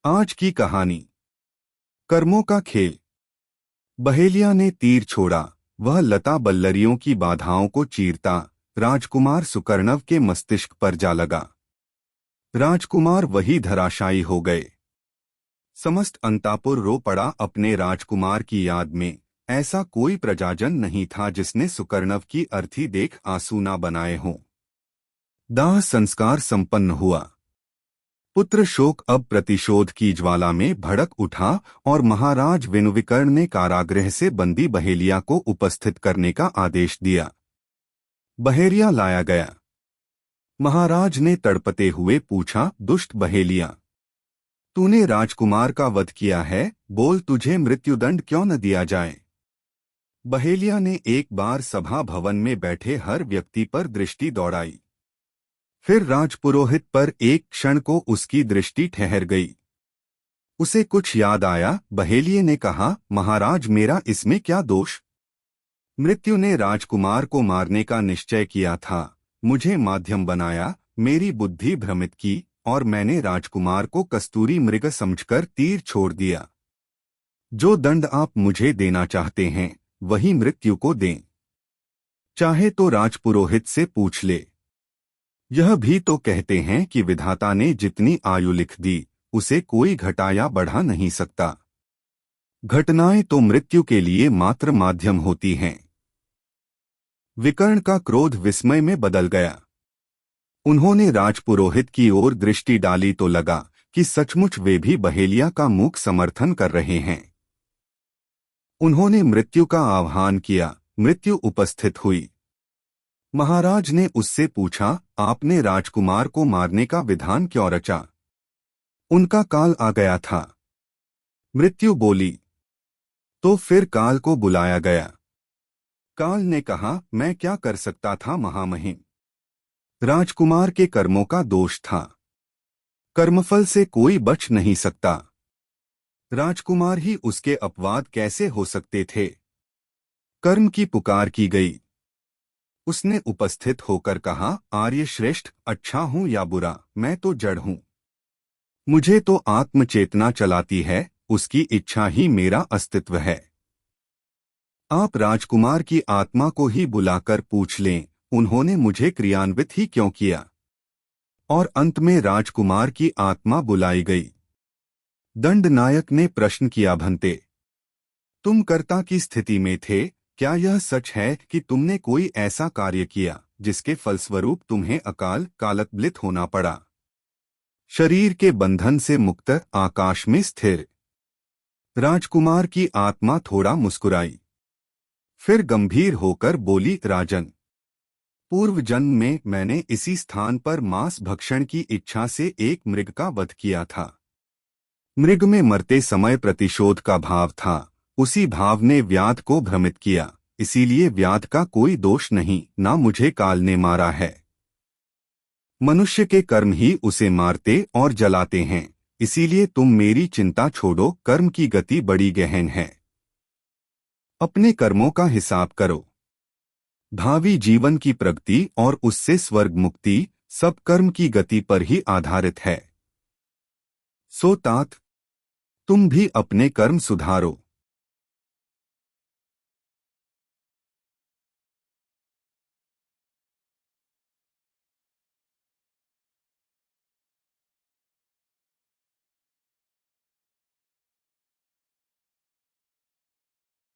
आज की कहानी। कर्मों का खेल। बहेलिया ने तीर छोड़ा। वह लता बल्लरियों की बाधाओं को चीरता राजकुमार सुकर्णव के मस्तिष्क पर जा लगा। राजकुमार वही धराशायी हो गए। समस्त अंतापुर रो पड़ा अपने राजकुमार की याद में। ऐसा कोई प्रजाजन नहीं था जिसने सुकर्णव की अर्थी देख आंसू न बनाए हों। दाह संस्कार संपन्न हुआ। पुत्र शोक अब प्रतिशोध की ज्वाला में भड़क उठा और महाराज विनुविकर्ण ने कारागृह से बंदी बहेलिया को उपस्थित करने का आदेश दिया। बहेलिया लाया गया। महाराज ने तड़पते हुए पूछा, दुष्ट बहेलिया, तूने राजकुमार का वध किया है, बोल तुझे मृत्युदंड क्यों न दिया जाए। बहेलिया ने एक बार सभा भवन में बैठे हर व्यक्ति पर दृष्टि दौड़ाई। फिर राजपुरोहित पर एक क्षण को उसकी दृष्टि ठहर गई। उसे कुछ याद आया। बहेलिये ने कहा, महाराज, मेरा इसमें क्या दोष। मृत्यु ने राजकुमार को मारने का निश्चय किया था, मुझे माध्यम बनाया, मेरी बुद्धि भ्रमित की और मैंने राजकुमार को कस्तूरी मृग समझकर तीर छोड़ दिया। जो दंड आप मुझे देना चाहते हैं वही मृत्यु को दें। चाहे तो राजपुरोहित से पूछ ले। यह भी तो कहते हैं कि विधाता ने जितनी आयु लिख दी उसे कोई घटा या बढ़ा नहीं सकता। घटनाएं तो मृत्यु के लिए मात्र माध्यम होती हैं। विकर्ण का क्रोध विस्मय में बदल गया। उन्होंने राजपुरोहित की ओर दृष्टि डाली तो लगा कि सचमुच वे भी बहेलिया का मूक समर्थन कर रहे हैं। उन्होंने मृत्यु का आह्वान किया। मृत्यु उपस्थित हुई। महाराज ने उससे पूछा, आपने राजकुमार को मारने का विधान क्यों रचा। उनका काल आ गया था। मृत्यु बोली। तो फिर काल को बुलाया गया। काल ने कहा, मैं क्या कर सकता था महामहिम। राजकुमार के कर्मों का दोष था। कर्मफल से कोई बच नहीं सकता। राजकुमार ही उसके अपवाद कैसे हो सकते थे। कर्म की पुकार की गई। उसने उपस्थित होकर कहा, आर्य श्रेष्ठ, अच्छा हूं या बुरा, मैं तो जड़ हूं। मुझे तो आत्मचेतना चलाती है, उसकी इच्छा ही मेरा अस्तित्व है। आप राजकुमार की आत्मा को ही बुलाकर पूछ लें, उन्होंने मुझे क्रियान्वित ही क्यों किया। और अंत में राजकुमार की आत्मा बुलाई गई। दंडनायक ने प्रश्न किया, भंते, तुम कर्ता की स्थिति में थे, क्या यह सच है कि तुमने कोई ऐसा कार्य किया जिसके फलस्वरूप तुम्हें अकाल कालकबलित होना पड़ा। शरीर के बंधन से मुक्त, आकाश में स्थिर। राजकुमार की आत्मा थोड़ा मुस्कुराई, फिर गंभीर होकर बोली, राजन, पूर्व जन्म में मैंने इसी स्थान पर मांस भक्षण की इच्छा से एक मृग का वध किया था। मृग में मरते समय प्रतिशोध का भाव था। उसी भाव ने व्याध को भ्रमित किया, इसीलिए व्याध का कोई दोष नहीं, ना मुझे काल ने मारा है। मनुष्य के कर्म ही उसे मारते और जलाते हैं, इसीलिए तुम मेरी चिंता छोड़ो, कर्म की गति बड़ी गहन है। अपने कर्मों का हिसाब करो। भावी जीवन की प्रगति और उससे स्वर्ग मुक्ति सब कर्म की गति पर ही आधारित है। सो तात, तुम भी अपने कर्म सुधारो।